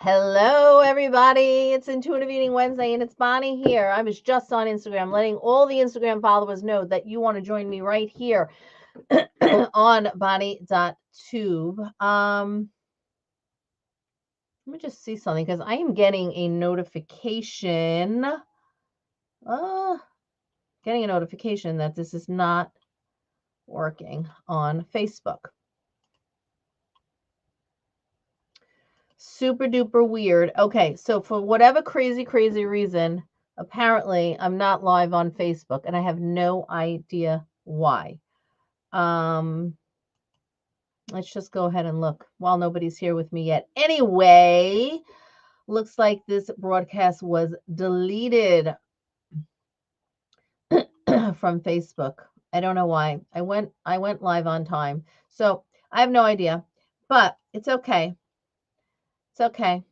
Hello, everybody. It's Intuitive Eating Wednesday, and it's Bonnie here. I was just on Instagram letting all the Instagram followers know that you want to join me right here on Bonnie.tube. Let me just see something because I am getting a notification. Getting a notification that this is not working on Facebook. Super duper weird. Okay, so for whatever crazy reason, apparently I'm not live on Facebook and I have no idea why. Let's just go ahead and look while nobody's here with me yet. Anyway, looks like this broadcast was deleted from Facebook. I don't know why. I went live on time. So, I have no idea, but it's okay. It's okay.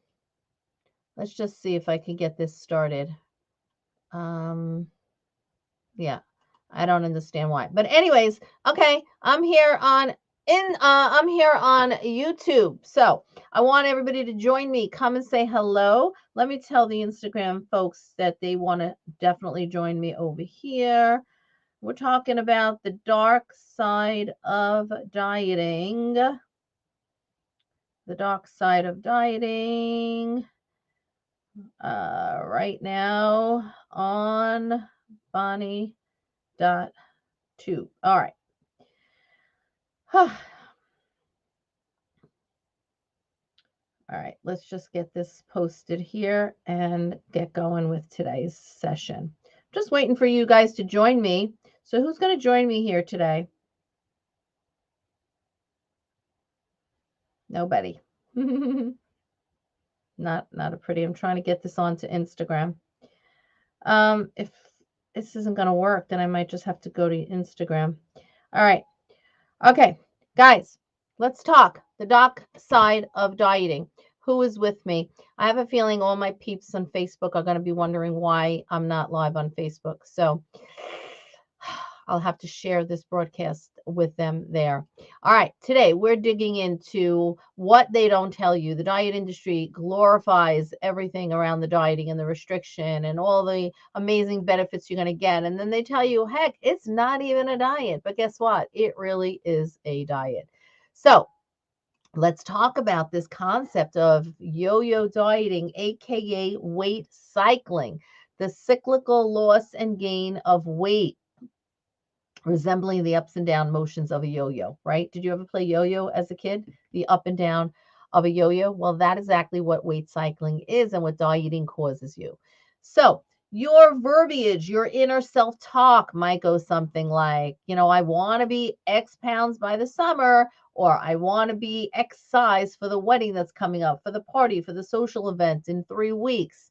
Let's just see if I can get this started. Yeah, I don't understand why. But anyways, okay, I'm here on YouTube. So I want everybody to join me. Come and say hello. Let me tell the Instagram folks that they want to definitely join me over here. We're talking about the dark side of dieting. The dark side of dieting. Right now on Bonnie.tube. All right. All right, let's just get this posted here and get going with today's session. Just waiting for you guys to join me. So who's going to join me here today? Nobody. Not a pretty. I'm trying to get this onto Instagram. If this isn't going to work, then I might just have to go to Instagram. All right. Okay, guys, let's talk the dark side of dieting. Who is with me? I have a feeling all my peeps on Facebook are going to be wondering why I'm not live on Facebook. So I'll have to share this broadcast with them there. All right, today we're digging into what they don't tell you. The diet industry glorifies everything around the dieting and the restriction and all the amazing benefits you're going to get. And then they tell you, heck, it's not even a diet. But guess what? It really is a diet. So let's talk about this concept of yo-yo dieting, aka weight cycling, the cyclical loss and gain of weight, resembling the ups and down motions of a yo-yo, right? Did you ever play yo-yo as a kid? The up and down of a yo-yo? Well, that's exactly what weight cycling is and what dieting causes you. So your verbiage, your inner self-talk might go something like, I want to be X pounds by the summer, or I want to be X size for the wedding that's coming up, for the party, for the social event in 3 weeks,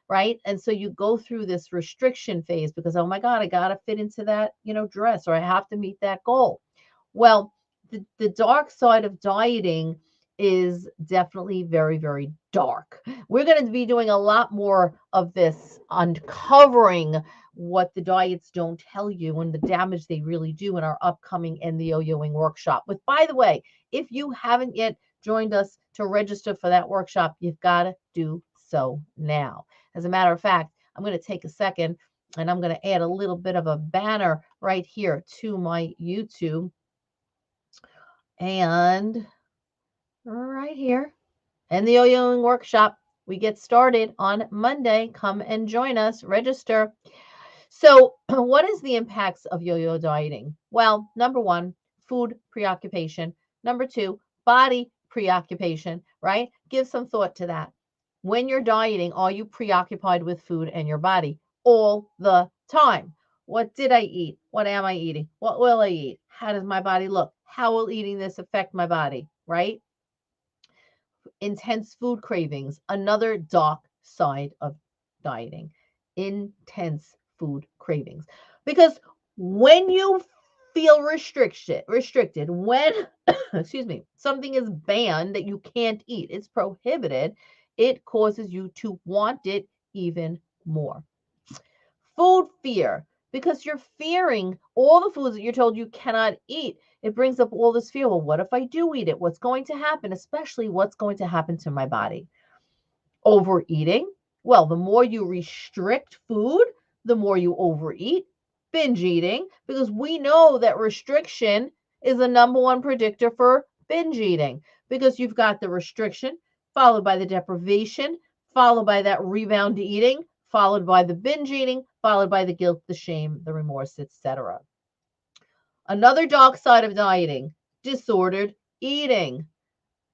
right? And so you go through this restriction phase because, oh my God, I got to fit into that, dress, or I have to meet that goal. Well, the dark side of dieting is definitely very, very dark. We're going to be doing a lot more of this, uncovering what the diets don't tell you and the damage they really do in our upcoming End the Yo-Yoing workshop. But by the way, if you haven't yet joined us to register for that workshop, you've got to do so now. As a matter of fact, I'm going to take a second and I'm going to add a little bit of a banner right here to my YouTube. And right here in the Yo-Yoing workshop, we get started on Monday. Come and join us, register. So what is the impacts of yo-yo dieting? Well, number one, food preoccupation. Number two, body preoccupation, right? Give some thought to that. When you're dieting, are you preoccupied with food and your body all the time? What did I eat? What am I eating? What will I eat? How does my body look? How will eating this affect my body, right? Intense food cravings, another dark side of dieting. Intense food cravings. Because when you feel restricted, when excuse me, something is banned that you can't eat, it's prohibited, it causes you to want it even more. Food fear, because you're fearing all the foods that you're told you cannot eat. It brings up all this fear. Well, what if I do eat it? What's going to happen? Especially what's going to happen to my body? Overeating. Well, the more you restrict food, the more you overeat. Binge eating, because we know that restriction is the number one predictor for binge eating, because you've got the restriction followed by the deprivation, followed by that rebound eating, followed by the binge eating, followed by the guilt, the shame, the remorse, etc. Another dark side of dieting, disordered eating.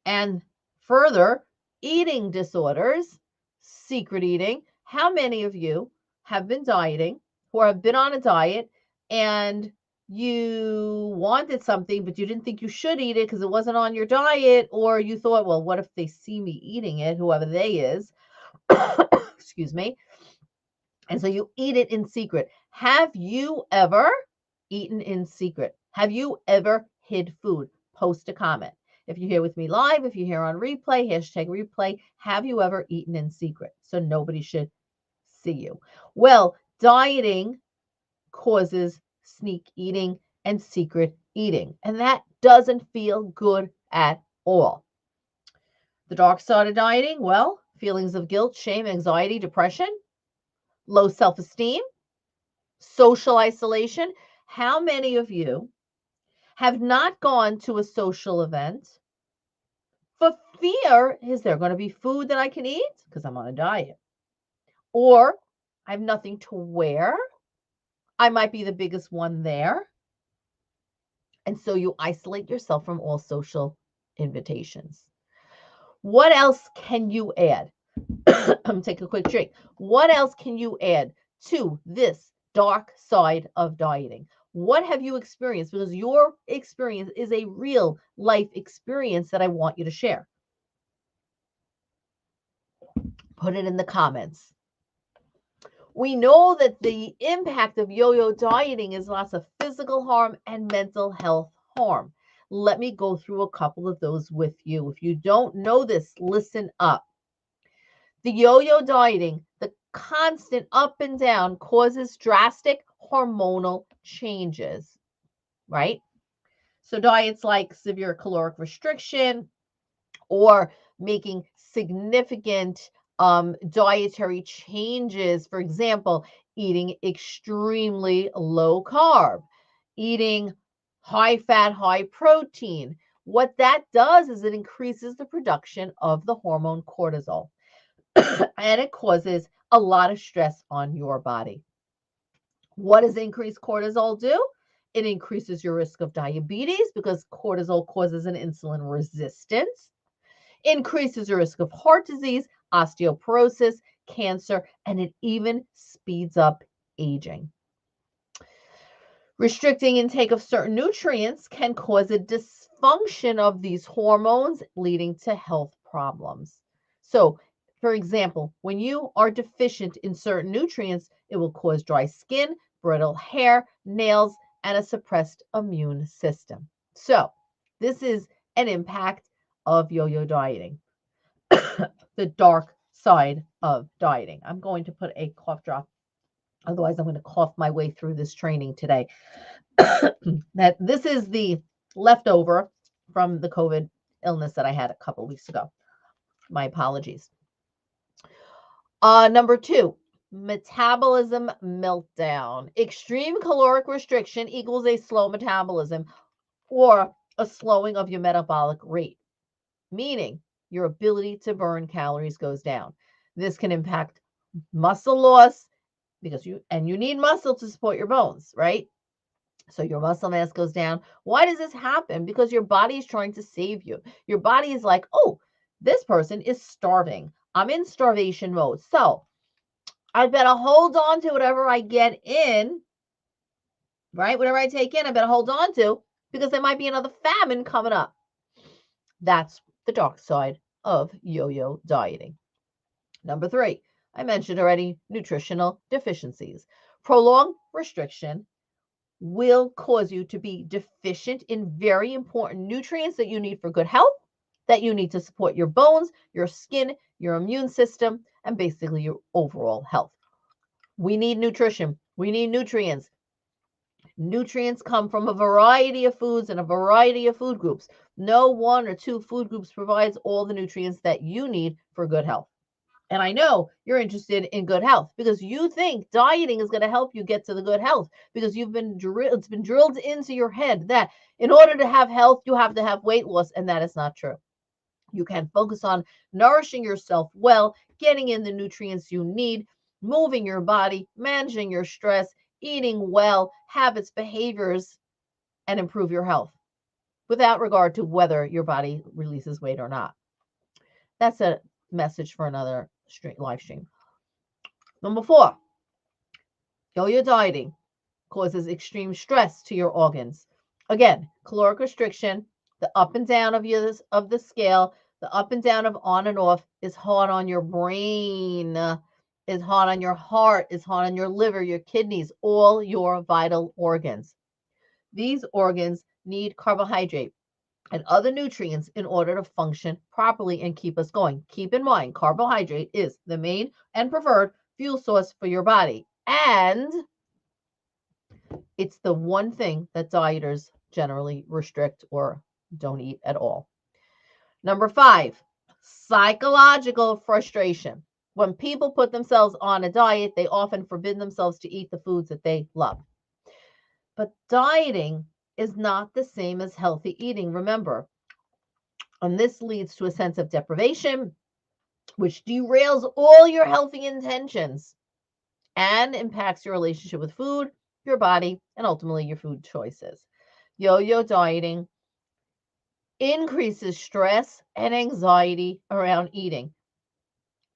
And further, eating disorders, secret eating. How many of you have been dieting or have been on a diet and you wanted something, but you didn't think you should eat it because it wasn't on your diet, or you thought, well, what if they see me eating it, whoever they is, excuse me, and so you eat it in secret. Have you ever eaten in secret? Have you ever hid food? Post a comment. If you're here with me live, if you're here on replay, hashtag replay, have you ever eaten in secret? So nobody should see you. Well, dieting causes sneak eating and secret eating, and that doesn't feel good at all. The dark side of dieting, well, feelings of guilt, shame, anxiety, depression, low self-esteem, social isolation. How many of you have not gone to a social event for fear, is there going to be food that I can eat because I'm on a diet? Or I have nothing to wear. I might be the biggest one there. And so you isolate yourself from all social invitations. What else can you add? Take a quick drink. What else can you add to this dark side of dieting? What have you experienced? Because your experience is a real life experience that I want you to share. Put it in the comments. We know that the impact of yo-yo dieting is lots of physical harm and mental health harm. Let me go through a couple of those with you. If you don't know this, listen up. The yo-yo dieting, the constant up and down, causes drastic hormonal changes, right? So diets like severe caloric restriction or making significant dietary changes, for example, eating extremely low carb, eating high fat, high protein. What that does is it increases the production of the hormone cortisol. And it causes a lot of stress on your body. What does increased cortisol do? It increases your risk of diabetes because cortisol causes an insulin resistance, increases your risk of heart disease, osteoporosis, cancer, and it even speeds up aging. Restricting intake of certain nutrients can cause a dysfunction of these hormones, leading to health problems. So, for example, when you are deficient in certain nutrients, it will cause dry skin, brittle hair, nails, and a suppressed immune system. So, this is an impact of yo-yo dieting, the dark side of dieting. I'm going to put a cough drop. Otherwise, I'm going to cough my way through this training today. That this is the leftover from the COVID illness that I had a couple weeks ago. My apologies. Number 2, metabolism meltdown. Extreme caloric restriction equals a slow metabolism or a slowing of your metabolic rate, meaning your ability to burn calories goes down. This can impact muscle loss because you need muscle to support your bones, right? So your muscle mass goes down. Why does this happen? Because your body is trying to save you. Your body is like, oh, this person is starving. I'm in starvation mode. So I better hold on to whatever I get in, right? Whatever I take in, I better hold on to because there might be another famine coming up. That's the dark side of yo-yo dieting. Number 3, I mentioned already, nutritional deficiencies. Prolonged restriction will cause you to be deficient in very important nutrients that you need for good health, that you need to support your bones, your skin, your immune system, and basically your overall health. We need nutrition. We need nutrients. Nutrients come from a variety of foods and a variety of food groups. No one or two food groups provides all the nutrients that you need for good health. And I know you're interested in good health because you think dieting is going to help you get to the good health because it's been drilled into your head that in order to have health, you have to have weight loss. And that is not true. You can focus on nourishing yourself well, getting in the nutrients you need, moving your body, managing your stress, eating well, habits, behaviors, and improve your health without regard to whether your body releases weight or not. That's a message for another live stream. Number 4, yo-yo dieting causes extreme stress to your organs. Again, caloric restriction, the up and down of the scale, the up and down of on and off is hard on your brain, is hard on your heart, is hard on your liver, your kidneys, all your vital organs. These organs need carbohydrate and other nutrients in order to function properly and keep us going. Keep in mind, carbohydrate is the main and preferred fuel source for your body. And it's the one thing that dieters generally restrict or don't eat at all. Number 5, psychological frustration. When people put themselves on a diet, they often forbid themselves to eat the foods that they love. But dieting is not the same as healthy eating, remember. And this leads to a sense of deprivation, which derails all your healthy intentions and impacts your relationship with food, your body, and ultimately your food choices. Yo-yo dieting increases stress and anxiety around eating.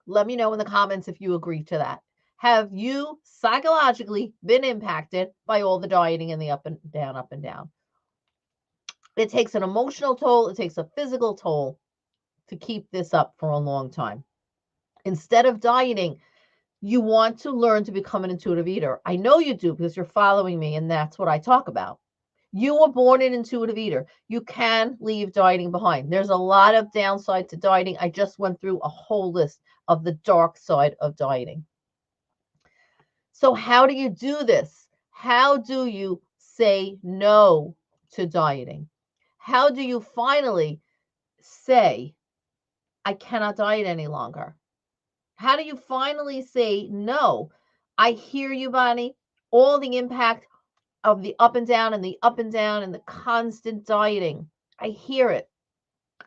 Let me know in the comments if you agree to that. Have you psychologically been impacted by all the dieting and the up and down, up and down? It takes an emotional toll. It takes a physical toll to keep this up for a long time. Instead of dieting, you want to learn to become an intuitive eater. I know you do because you're following me, and that's what I talk about. You were born an intuitive eater. You can leave dieting behind. There's a lot of downside to dieting. I just went through a whole list of the dark side of dieting. So how do you do this? How do you say no to dieting? How do you finally say, I cannot diet any longer? How do you finally say no? I hear you, Bonnie. All the impact of the up and down and the up and down and the constant dieting. I hear it.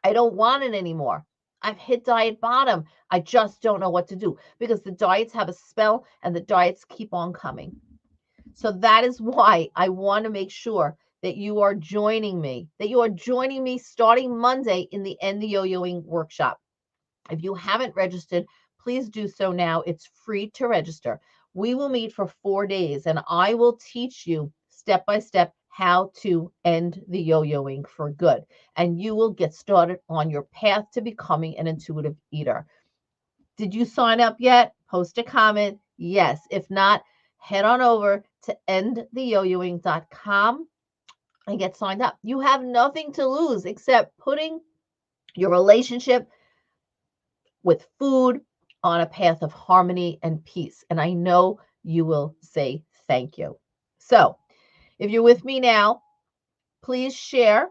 I don't want it anymore. I've hit diet bottom. I just don't know what to do because the diets have a spell and the diets keep on coming. So that is why I want to make sure that you are joining me, starting Monday in the End the Yo-Yoing workshop. If you haven't registered, please do so now. It's free to register. We will meet for 4 days and I will teach you step by step how to end the yo-yoing for good. And you will get started on your path to becoming an intuitive eater. Did you sign up yet? Post a comment. Yes. If not, head on over to endtheyoyoing.com and get signed up. You have nothing to lose except putting your relationship with food on a path of harmony and peace. And I know you will say thank you. So if you're with me now, please share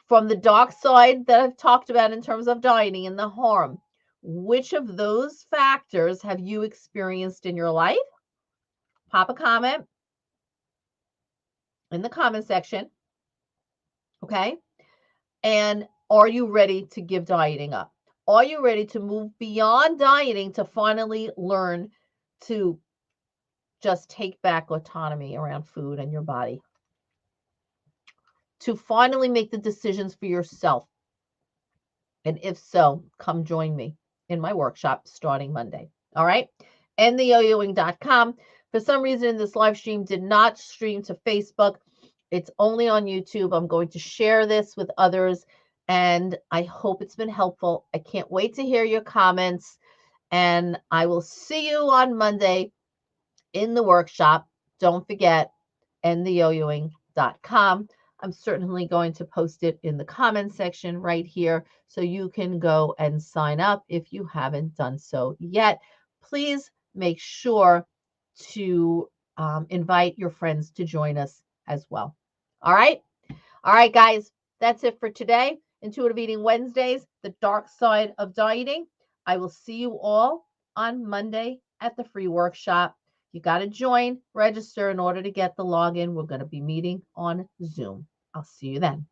from the dark side that I've talked about in terms of dieting and the harm. Which of those factors have you experienced in your life? Pop a comment in the comment section. Okay. And are you ready to give dieting up? Are you ready to move beyond dieting to finally learn to just take back autonomy around food and your body? To finally make the decisions for yourself? And if so, come join me in my workshop starting Monday. All right. Endtheyoyoing.com. For some reason, this live stream did not stream to Facebook. It's only on YouTube. I'm going to share this with others. And I hope it's been helpful. I can't wait to hear your comments. And I will see you on Monday in the workshop. Don't forget, endtheyoyoing.com. I'm certainly going to post it in the comment section right here so you can go and sign up if you haven't done so yet. Please make sure to invite your friends to join us as well. All right. All right, guys, that's it for today. Intuitive Eating Wednesdays, the dark side of dieting. I will see you all on Monday at the free workshop. You got to join, register in order to get the login. We're going to be meeting on Zoom. I'll see you then.